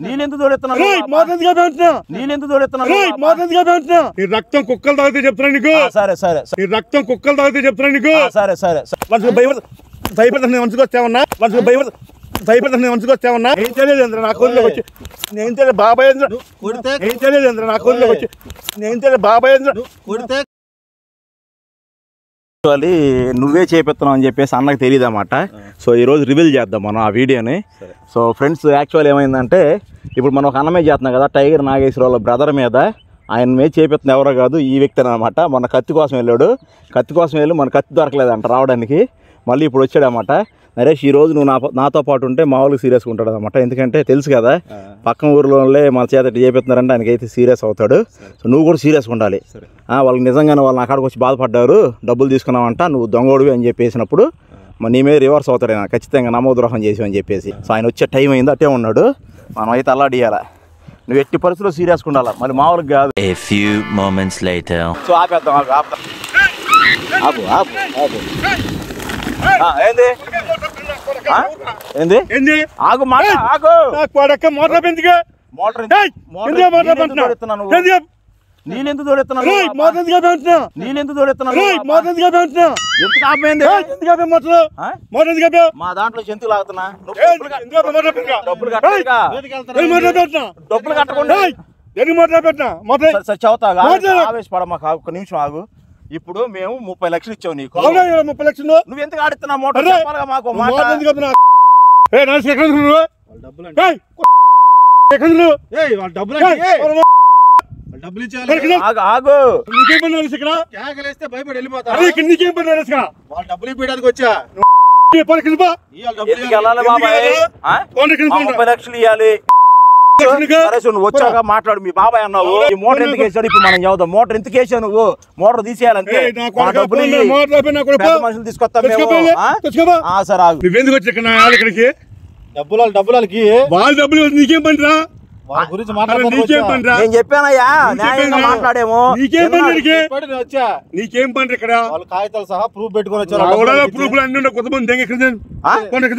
నీళ్ళెందుకు తోడెత్తున్నావు? నీళ్ళెందుకు తోడెత్తున్నావు? ఈ రక్తం కుక్కలు తాగితే చెప్తున్నా నీకు. సరే సరే ఈ రక్తం కుక్కలు తాగితే చెప్తున్నా నీకు. సరే సరే భయపడుతున్నా మనసుకు వచ్చావన్నా, భయపడుతున్నా మనసుకు వచ్చావన్నా. ఏం తెలియదు నా కోరిలో వచ్చి నేను తెలియదు బాబాయ్ కొడితే. ఏం తెలియదు నా కోరిలో వచ్చి నేను తెలియదు బాబాయ్ కొడితే. నువ్వే చేపిస్తున్నావు అని చెప్పేసి అన్నకు తెలియదు అన్నమాట. సో ఈరోజు రివీల్ చేద్దాం మనం ఆ వీడియోని. సో ఫ్రెండ్స్ యాక్చువల్ ఏమైందంటే ఇప్పుడు మనం ఒక అన్నమే చేస్తున్నాం కదా, టైగర్ నాగేశ్వరరావు వాళ్ళ బ్రదర్ మీద. ఆయన మీద చేపిస్తున్న ఎవరో కాదు, ఈ వ్యక్తి అనమాట. మొన్న కత్తి కోసం వెళ్ళాడు, కత్తి కోసం వెళ్ళి మన కత్తి దొరకలేదంట రావడానికి. మళ్ళీ ఇప్పుడు వచ్చాడనమాట. నరేష్ ఈరోజు నువ్వు నాతో పాటు ఉంటే మామూలుగా సీరియస్గా ఉంటాడు అనమాట. ఎందుకంటే తెలుసు కదా పక్కన ఊరిలోనే మన చేత చేపిస్తున్నారంటే ఆయనకైతే సీరియస్ అవుతాడు. సో నువ్వు కూడా సీరియస్గా ఉండాలి. వాళ్ళకి నిజంగానే వాళ్ళు నా కాడికి వచ్చి బాధపడ్డారు, డబ్బులు తీసుకున్నావంట, నువ్వు దొంగోడివి అని చెప్పేసినప్పుడు నీ మీద రివర్స్ అవుతాడు ఆయన, ఖచ్చితంగా నమోద్రోహం చేసామని చెప్పేసి. సో ఆయన వచ్చే టైం అయింది, అట్టే ఉన్నాడు. మనం అయితే అల్లాడియాలా, నువ్వు ఎట్టి పరిస్థితుల్లో సీరియస్గా ఉండాలి, మరి మామూలుగా కాదు. సో ఆపేద్దాం, ఆపు ఆపు ఆపు. ఏంది ఏంది ఏంది? ఆగు మాట ఆగు. మోటార్ పెంచుగా మోటార్ నీళ్ళెందుకు తోడెత్తున్నావు? నీళ్ళెందుకు తోడెత్తున్నావు? ఎందుకు ఆపేంది? మా దాంట్లో జంతువులు ఆగుతున్నా, డబ్బులు కట్టకుండా చదువుతాగా. ఆవేశపడ మాకు, ఒక్క నిమిషం ఆగు. ఇప్పుడు మేము 30 లక్షలు ఇచ్చావు నీకు. 30 లక్షలు నువ్వు ఎందుకు ఆడుతున్నావు? మోటార్ చెప్పాలిగా మాకు. ఆగు. భయపడి వెళ్ళిపోతారు. నీకేం పని వాళ్ళు డబ్బులు ఇవ్వడానికి వచ్చా. ఎందుకు వెళ్ళాలి బాబాయ్? 30 లక్షలు ఇవ్వాలి. నువ్వు వచ్చాక మాట్లాడు. మీ బాబాయ్ అన్నావు, ఈ మోటార్ ఎందుకు వేసాడు? ఇప్పుడు మనం చదువుతాం. మోటార్ ఎందుకు వేసావు? నువ్వు మోటార్ తీసేయాలంటే మనుషులు తీసుకొస్తాం. సరే ఆగు. నువ్వెందుకు వచ్చి ఇక్కడికి? డబ్బులకి వాళ్ళ డబ్బులు నీకేం పనిరా? గురించి నేను చెప్పానయ్యా, న్యాయంగా మాట్లాడేమో. నీకేం పని ఇక్కడ? కాగితాలు సహా ప్రూఫ్ పెట్టుకుని వచ్చారు.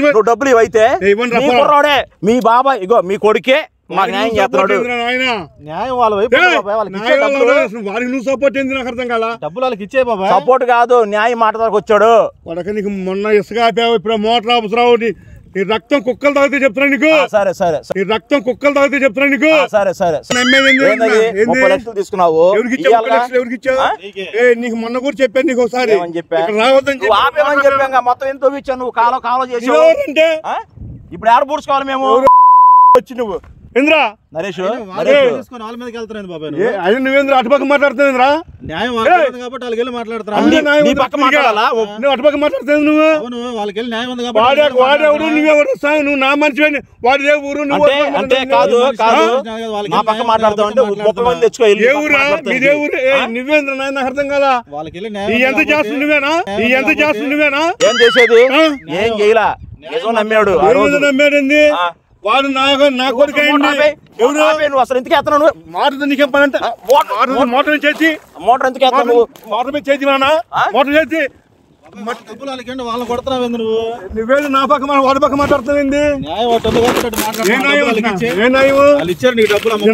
నువ్వు డబ్బులు ఇవైతే మీ బాబాయ్ ఇగో మీ కొడుకే మాకు న్యాయం చేస్తున్నాడు. న్యాయం వాళ్ళ వైపు. వారికి నువ్వు సపోర్ట్ ఏంది నాకు అర్థం కాల. డబ్బులు వాళ్ళకి ఇచ్చే బాబాయ్. సపోర్ట్ కాదు, న్యాయం మాట్లాడడానికి వచ్చాడు. వాడక నీకు మొన్న ఇసుక ఆపావు, ఇప్పుడు మోటార్ ఆపుతున్నావు. ఈ రక్తం కుక్కలు తాగితే చెప్తున్నా నీకు. సరే సరే ఈ రక్తం కుక్కలు తాగితే చెప్తున్నా నీకు. సరే సరే 30 లక్షలు తీసుకున్నావు. ఎవరికి ఇచ్చావు? నీకు మొన్న కూడా చెప్పాను నీకు ఒకసారి రావద్దని చెప్పాను. మొత్తం ఎంత ఇచ్చావు నువ్వు? కాలం చేసి ఇప్పుడు ఆడ పూడ్చుకోవాలి మేము. వచ్చి నువ్వు ఇంద్రా నరేష్ నువ్వేంద్ర అటుపక్క మాట్లాడుతున్నావురా? న్యాయం కాబట్టి వాళ్ళకి వెళ్ళి మాట్లాడుతున్నా. అటుపక్క మాట్లాడుతున్నావు నువ్వు. వాళ్ళకి న్యాయం ఉంది వాడెవడు నువ్వెవడు? నువ్వు నా మనిషి వాడిదే ఊరు. అంటే కాదు పక్క మాట్లాడుతావు. ఏ ఊరా ఇదే ఊరు? నువ్వేంద్ర నాకు అర్థం కదా. ఎంత చేస్తుంది నువ్వేనా? ఎంత చేస్తుంది నువ్వేనా? ఏం చేసేది? ఏం చేయలా, నమ్మాడు. నమ్మాడండి వాడు. నా కొడుకు నువ్వు అసలు ఎందుకు ఎత్తున్నావు? మోటార్ నీకేం పని అంటే మోటార్ చేసి మోటార్ ఎందుకు ఎత్తున్నావు? మోటార్ మీద చేసి మోటార్ చేసి వాళ్ళని కొడుతున్నావు. నువ్వేది నా పక్క వాడి పక్క మాట్లాడుతుంది.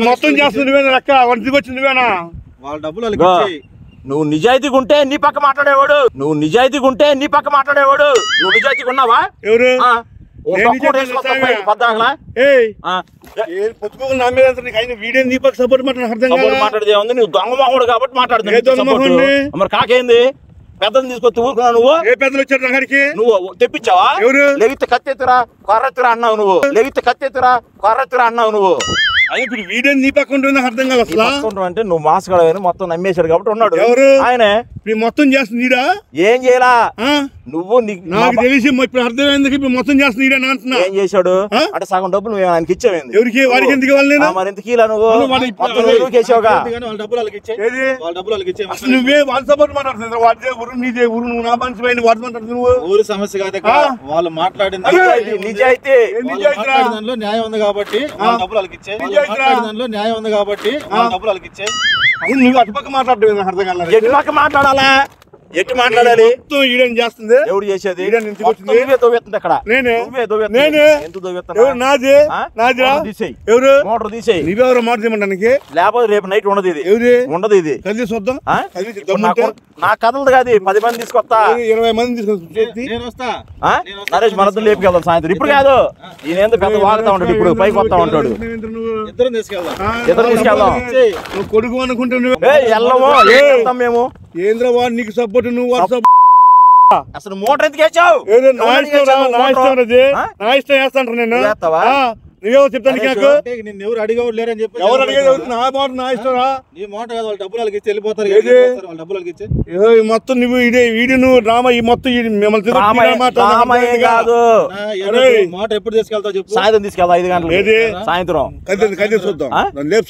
మొత్తం చేస్తుంది నువ్వేనా? లెక్క వాడి వచ్చింది నువ్వేనా? వాళ్ళ డబ్బులు నువ్వు నిజాయితీగా ఉంటే నీ పక్క మాట్లాడేవాడు. నువ్వు నిజాయితీగా ఉన్నావా? ఎవరు? మాట్లాడేది ఉంది. నువ్వు దొంగ మొహుడు కాబట్టి మాట్లాడుతున్నావు. మరి కాకేంది? పెద్దలు తీసుకొచ్చి ఊరుకున్నావు. నువ్వు ఏ పెద్దలు వచ్చారు అక్కడికి? నువ్వు తెప్పించావా? ఎవరు? లెగితే కత్తెత్తురా కొర్రెత్తురా అన్నావు నువ్వు. ఇప్పుడు వీడియో నీ పక్క ఉంటుంది నాకు అర్థం కాదు అసలు. అంటే నువ్వు మాస్క్ మొత్తం నమ్మేశాడు కాబట్టి ఉన్నాడు. ఎవరు? ఆయనే. మొత్తం చేస్తుందా? ఏం చేయలా నువ్వు? నాకు తెలిసి ఇప్పుడు అర్థమైంది. ఇప్పుడు మొత్తం చేస్తుందా అంటున్నా. ఏం చేశాడు అంటే సగం డబ్బులు నువ్వు ఆయనకి ఇచ్చావేంది? ఎవరికి? వాడికి ఎందుకు ఇవ్వాలి? మరి ఎందుకు ఇలా నువ్వు నువ్వే వాళ్ళ సపోర్ట్ మాట్లాడుతున్నావు. వాడిదే ఊరు నీదే ఊరు. నువ్వు నా మనిషి వాడి మాట్లాడుతున్నావు. ఊరు సమస్య కాదు వాళ్ళు మాట్లాడింది నిజాయితీ. దానిలో న్యాయం ఉంది కాబట్టి డబ్బులు వాళ్ళకి ఇచ్చే. దానిలో న్యాయం ఉంది కాబట్టి డబ్బులు వాళ్ళకి ఇచ్చే. నువ్వు అటుపక్క మాట్లాడటం అర్థం కాదు. ఎటుపక్క మాట్లాడాలా? ఎట్టి మాట్లాడాలి ఈడేం చేస్తుంది ఎవడు చేసేది అక్కడ ఎవరు మోటార్ తీసేయి నువ్వెవరు మాట తీయమంటానికి లేకపోతే రేపు నైట్ ఉండదు ఇది ఎవరు ఉండదు ఇది కలిసి చూద్దాం నా కథలు కాదు 10 మంది తీసుకొస్తా 20 మంది తీసుకొస్తా నరేష్ మనతో లేపుకెళ్దాం సాయంత్రం ఇప్పుడు కాదు ఈయన ఎందుకు పెద్ద వాగుతా ఉంటాడు ఇప్పుడు పైకి వస్తా ఉంటాడు ఇద్దరు తీసుకెళ్దాం నువ్వు కొడుకు అనుకుంటున్నావు మేము ఏంద్ర వాడు నీకు సపోర్ట్ నువ్వు అసలు మోటార్ ఎందుకు వేసావు నా ఇష్టం వేస్తాంటారు నేను నువ్వేమో చెప్తాను నాకు నిన్ను ఎవరు అడిగేవాడు లేరని చెప్పి ఎవరు అడిగేది నా మాట నా ఇష్టం నీ మాట కాదు వాళ్ళ డబ్బులు వాళ్ళకి ఇచ్చి వెళ్ళిపోతారు వాళ్ళ డబ్బులు వాళ్ళకి ఇచ్చి మొత్తం నువ్వు ఇదే వీడియో నువ్వు డ్రామా ఈ మొత్తం మాట ఎప్పుడు తీసుకెళ్తావు చెప్పు సాయంత్రం తీసుకెళ్దాం 5 గంటలు సాయంత్రం కలిసి చూద్దాం లేపు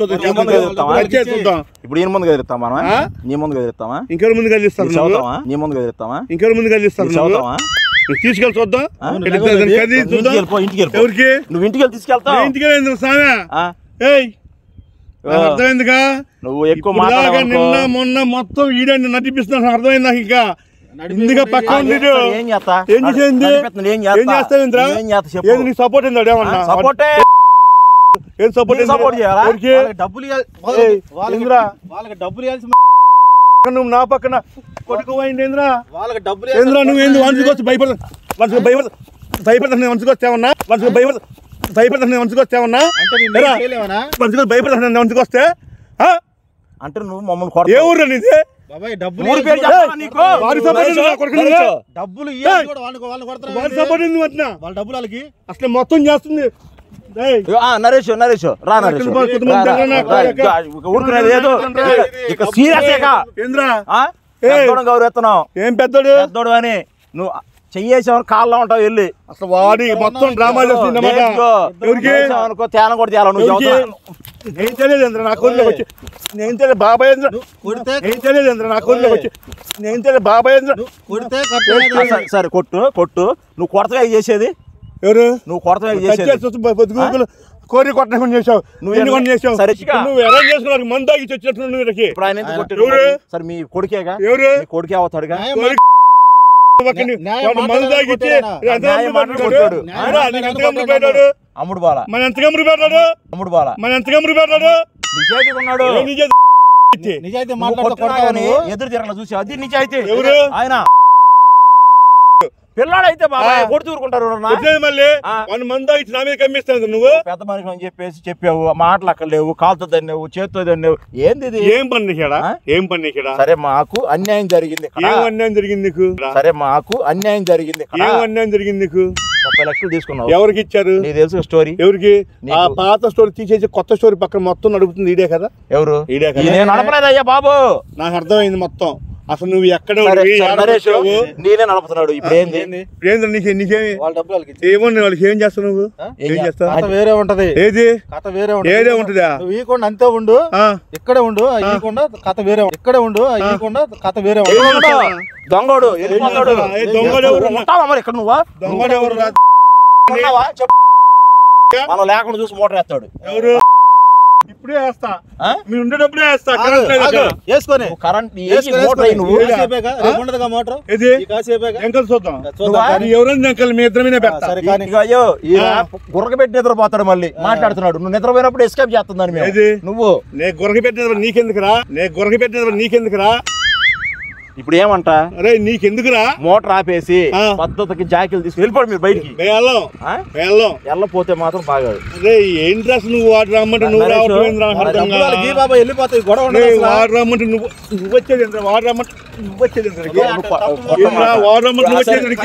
చూద్దాం ఇప్పుడు ఈయన ముందు కదిలిస్తాం మనం నీ ముందు కదిలిస్తామా ఇంకెవరి ముందు కలిస్తాను నీ ముందు కదిలిస్తామా ఇంకెవరి ముందు కలిస్తాను తీసుకెళ్ళి చూద్దాం ఎవరికి నువ్వు ఇంటికి తీసుకెళ్తావు ఇంటికి అర్థమైందిగా నువ్వు ఎక్కువ నిన్న మొన్న మొత్తం ఈడని నటిపిస్తున్నాను అర్థమైంది నాకు ఇంకా ఇందుగా పక్క ఏం చేస్తావు నీకు సపోర్ట్ ఏంది ఏమన్నా సపోర్టే ఏం సపోర్ట్ డబ్బులు వాళ్ళకి డబ్బులు ఇవ్వాల్సి నువ్వు నా పక్కన కొడుకు పోయిందేంద్రా వాళ్ళకి డబ్బులు ఏంద్రా నువ్వు ఏంది వంచుకొచ్చి భయపడతాను వంచుకొస్తావన్నా భయపడతాను వంచుకొస్తావన్నా భయపడతాను వంచుకొస్తే అంటే నువ్వు మమ్మల్ని ఏ ఊరు నీది డబ్బులు వాళ్ళ డబ్బులు వాళ్ళకి అసలు మొత్తం చేస్తుంది నరేష్ రా నరేష్ ఊరుకునేది లేదు ఇక సీరియస్ గౌరవిస్తున్నావు ఏం పెద్దోడు పెద్దోడు అని నువ్వు చెయ్యేసావు కాళ్ళలో ఉంటావు వెళ్ళి అసలు వాడి మొత్తం డ్రామా అనుకో తేలం కూడా తేలా నువ్వు ఏం తెలియదు నా కోరిలో వచ్చి నేను తెలియదు బాబాయ్ ఏం తెలియదు నా కోరిలో వచ్చి నేను తెలియదు బాబాయ్ సరే కొట్టు నువ్వు కొడతగా చేసేది ఎవరు నువ్వు కొడతగా కోరి కొట్టకుండా చేసావు నువ్వు చేసావు నువ్వు ఎలా చేసుకున్నావు మందు తాగి వచ్చినట్టు నువ్వు సరే మీ కొడుకేగా ఎవరు కొడుకే అవుతాడుగా అమ్ముడు బాల మన ఎంత గమ్ముడు పెట్టాడు అమ్ముడు బాల మన ఎంత గమ్ముడు పెట్టాడు నిజాయితీ ఉన్నాడు నిజాయితీ మాట్లాడుతున్నావు ఎదురు తిరగల చూసి అది నిజాయితీ ఎవరు ఆయన పిల్లాడైతే బాబా కొడుతూ ఊరుకుంటారు మళ్ళీ 1 మంది ఇచ్చి నా మీద కమ్మిస్తాను నువ్వు పెద్ద మనిషి అని చెప్పేసి చెప్పావు మాటలు అక్కడ లేవు కాలుతో దన్నేవు చేతితో దన్నేవు ఏంది ఏం పని సరే మాకు అన్యాయం జరిగింది ఏం అన్యాయం జరిగింది నీకు సరే మాకు అన్యాయం జరిగింది ఏం అన్యాయం జరిగింది నీకు 30 లక్షలు తీసుకున్నావు ఎవరికి ఇచ్చారు నీకు తెలుసు స్టోరీ ఎవరికి ఆ పాత స్టోరీ తీసేసి కొత్త స్టోరీ పక్కన మొత్తం నడుపుతుంది ఇదే కదా ఎవరు ఇదే కదా నేను నడపలేదయ్యా బాబు నాకు అర్థమైంది మొత్తం అసలు నువ్వు ఎక్కడ నేనే నడుపుతున్నాడు ఇప్పుడు నీకేమి వాళ్ళ డబ్బులు వాళ్ళకి ఏమన్నా వాళ్ళకి ఏం చేస్తావు నువ్వు ఏం చేస్తావు వేరే ఉంటది ఏది కథ వేరే ఏదే ఉంటదా ఇవ్వకుండా అంతే ఉండు ఇక్కడే ఉండు ఇవ్వకుండా కథ వేరే ఇక్కడే ఉండు ఇవ్వకుండా కథ వేరే దొంగడు దొంగడు ఇక్కడ నువ్వా దొంగడు ఎవరు మనం లేకుండా చూసి మోటార్ వేస్తాడు ఎవరు ఇప్పుడే వేస్తా మీరు ఉండేటప్పుడే వేస్తా వేసుకొని కరెంట్ మోటార్ ఎంకలు చూద్దాం ఎవరైనా ఎంకలు మీ ఇద్దరి మీద పెడతా అయ్యో గుర్రక పెట్టి నిద్రపోతాడు మళ్ళీ మాట్లాడుతున్నాడు నువ్వు నిద్రపోయినప్పుడు ఎస్కేప్ చేస్తుందని నువ్వు నేను గుర్రక పెట్టిన నీకెందుకురా ఇప్పుడు ఏమంట అరే నీకెందుకురా మోటార్ ఆపేసి పద్ధతికి జాకీలు తీసుకుని వెళ్ళిపోడు మీరు బయటికి వెళ్ళపోతే మాత్రం బాగా అరే ఏం డ్రెస్ నువ్వు వాడు రమ్మంటే నువ్వు వెళ్ళిపోతాయి గొడవ వాడు రమ్మంటే నువ్వు వచ్చేది వాడు రమ్మంటే నువ్వు వచ్చేది వాడు రమ్మంటే నువ్వు వచ్చేది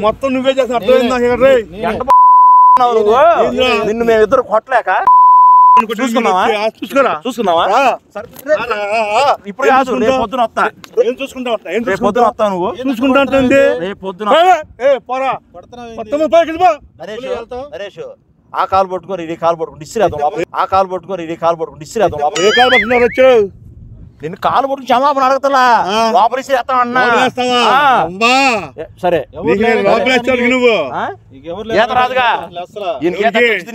మొత్తం నువ్వే చేస్తా అర్థమైంది నిన్ను మేము ఇద్దరు కొట్టలేక చూసుకున్నావా ఇప్పుడు కాదు రేపు పొద్దున వస్తా ఏం చూసుకుంటా రేపు పొద్దున వస్తా నువ్వు చూసుకుంటా రేపు పొద్దున నరేష్ ఆ కాలు పట్టుకొని ఇది కాలు పట్టుకుని ఇసిరేద్దాం ఆ కాలు పట్టుకొని ఇది కాలు పట్టుకుని ఇసిరేద్దాం ఏ కాలు పట్టుకున్నారు వచ్చావు నిన్ను కాలు పట్టుకుని క్షమాపణ అడగతలా లోపల ఇసిరేస్తామన్నా సరే నువ్వు ఈత రాదుగా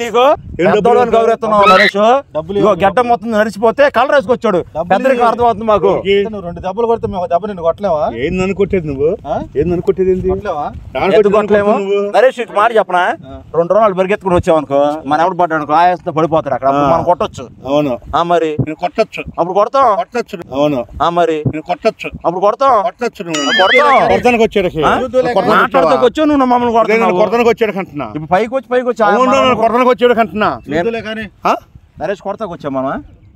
నీకు పెద్దోళ్ళని గౌరవిస్తున్నావు నరేష్. డబ్బులు ఇగో గడ్డ మొత్తం నడిచిపోతే కలర్ వేసుకొచ్చాడు. పెద్దరికి అర్థం అవుతుంది మాకు. నువ్వు 2 దెబ్బలు కొడితే మేము ఒక దెబ్బ నిన్ను కొట్టలేవా? ఏంది అనుకొట్టేది నువ్వు? ఏంది అనుకొట్టేది? కొట్టలేవా? ఎందుకు కొట్టలేము? నరేష్ ఇటు మాట చెప్పనా, 2 రోజులు పరిగెత్తుకుని వచ్చామనుకో, మన ఎవడు పడ్డాడు అనుకో ఆయాసంతో పడిపోతాడు అక్కడ. అప్పుడు మనం కొట్టొచ్చు. అవును మరి నేను కొట్టొచ్చు. అప్పుడు కొడతాం. కొట్టొచ్చు. అవును మరి నేను కొట్టొచ్చు. అప్పుడు కొడతాం. కొట్టొచ్చు. కొడతాం. కొడతానికి వచ్చాడు. మాట్లాడుతూ వచ్చావు నువ్వు మమ్మల్ని కొడతావు. కొడతానికి వచ్చాడు అంటున్నా. ఇప్పుడు పైకి వచ్చి కొడతానికి వచ్చాడు అంటున్నా. నరేష్ కొడతాకు వచ్చాం మనం.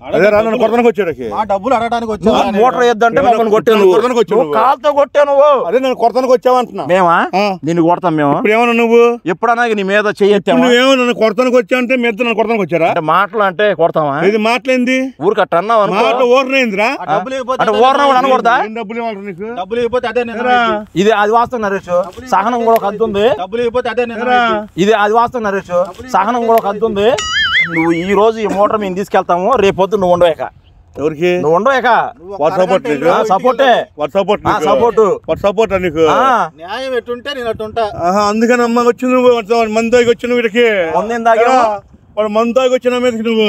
అదే రా నన్ను కొడతానికి వచ్చాడు. ఆ డబ్బులు అడగడానికి వచ్చా? మోటార్ వేద్దంటే మమ్మల్ని కొట్టావు నువ్వు. కాలుతో కొట్టావు నువ్వు. అదే నన్ను కొడతానికి వచ్చావు అంటున్నా. మేమా నిన్ను కొడతాం మేము? ఇప్పుడు ఏమన్నా నువ్వు ఎప్పుడన్నా నీ మీద చెయ్యొచ్చాము? నువ్వేమో నన్ను కొడతానికి వచ్చా అంటే మీద నన్ను కొడతానికి వచ్చారా? అంటే మాటలు అంటే కొడతామా? ఇది మాట్లాడింది ఊరికి అట్ట అన్నావు అనుకో. మాట ఓర్నైందిరా. డబ్బులు ఇవ్వకపోతే అంటే ఓర్న కూడా అనకూడదా? ఏం డబ్బులు ఇవ్వాలి నీకు? డబ్బులు ఇవ్వకపోతే అదే నేను ఇది అది వాస్తవం నరేష్. సహనం కూడా ఒక హద్దు ఉంది. డబ్బులు ఇవ్వకపోతే అదే నేను ఇది అది వాస్తవం నరేష్. సహనం కూడా ఒక హద్దు ఉంది. నువ్వు ఈ రోజు ఈ మోటార్ మేము తీసుకెళ్తాము, రేపొద్దు నువ్వు ఉండవేక. ఎవరికి నువ్వు ఉండవేక. సపోర్ట్ సపోర్టే. సపోర్ట్ నీకు న్యాయం ఎట్టుంటే నేను అట్టుంటా. అందుకని అమ్మ వచ్చి నువ్వు మందుకి వచ్చి నువ్వు వీడికి ముందేం తాగా వాడు మందు తాగి వచ్చిన మీదకి నువ్వు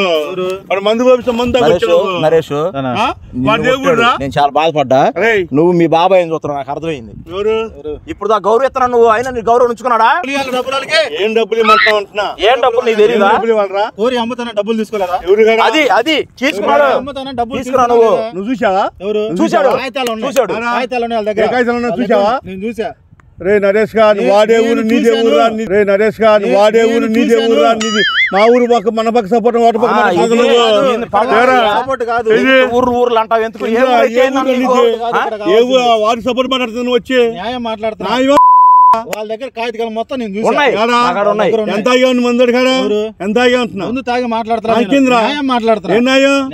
వాడు మందు పంపిస్తే మందు తాగి వచ్చి నరేష్ నేను చాలా బాధపడ్డా. నువ్వు మీ బాబాయ్ ఏం చూస్తున్నావు నాకు అర్థమైంది. ఇప్పుడు దా గౌరవ ఇస్తున్నా నువ్వు, అయినా నీ గౌరవం ఉంచుకున్నాడా? ఏం డబ్బులు ఇవ్వమంటావు అంటున్నా. ఏం డబ్బులు నీకు తెలియదా? కోరి అమ్ముతానే డబ్బులు తీసుకోలేదా? అది తీసుకున్నాడు. అమ్ముతానే డబ్బులు తీసుకున్నా నువ్వు చూసావా? చూశాడు. కాగితాలు ఉన్నాయి వాళ్ళ దగ్గర. చూసావా? నేను చూసా. రే నరేష్ గారు వాడే ఊరు నీదే ఊరు. రే నరేష్ గారు వాడే ఊరు నీదే ఊరు. నీది మా ఊరు పక్క మన పక్క సపోర్ట్ వాటి సపోర్ట్ కాదు. ఊర్లు అంటావు ఎందుకు? ఏ వారి సపోర్ట్ మాట్లాడుతున్నావు వచ్చి న్యాయం మాట్లాడుతున్నా. వాళ్ళ దగ్గర కాగితాలు మొత్తం నేను చూసా. ఎంత ఆగా ఉంది మంది కాడా? ఎంత ఆగా ఉంటున్నా? ముందు తాగి మాట్లాడుతున్నా. న్యాయం మాట్లాడుతున్నా.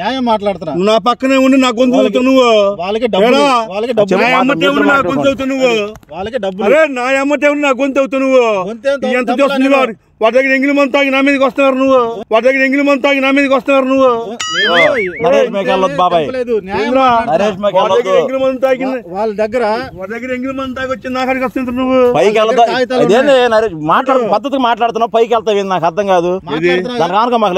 న్యాయం మాట్లాడుతున్నా. నువ్వు నా పక్కనే ఉండి నా గొంతు అవుతావు నువ్వు. వాళ్ళకి డబ్బులు నా అమ్మటే ఉండి నా గొంతు అవుతావు నువ్వు. వాళ్ళకి డబ్బులు. అరే నా అమ్మటే ఉండి నా గొంతు అవుతావు నువ్వు. ఎంత చూస్తుంది వాటి దగ్గర ఎంగిలి మంది తాగి నా మీదకి వస్తున్నారు నువ్వు. వాటి దగ్గర ఎంగిలి మంది తాగి నా మీదకి వస్తున్నారు నువ్వు. బాబాయ్ ఎంగిలి మంది తాగి వాళ్ళ దగ్గర వాటి దగ్గర ఎంగిలి మంది తాగి వచ్చి నా కాడికి వస్తుంది నువ్వు. పైకి మాట్లాడు పద్ధతికి మాట్లాడుతున్నావు. పైకి వెళ్తావు నాకు అర్థం కాదు. దాని కానుక మాకు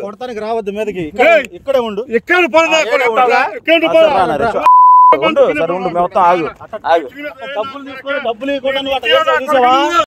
కొడతానికి రావద్దు మీదకి. ఇక్కడే ఉండు. డబ్బులు తీసుకొని డబ్బులు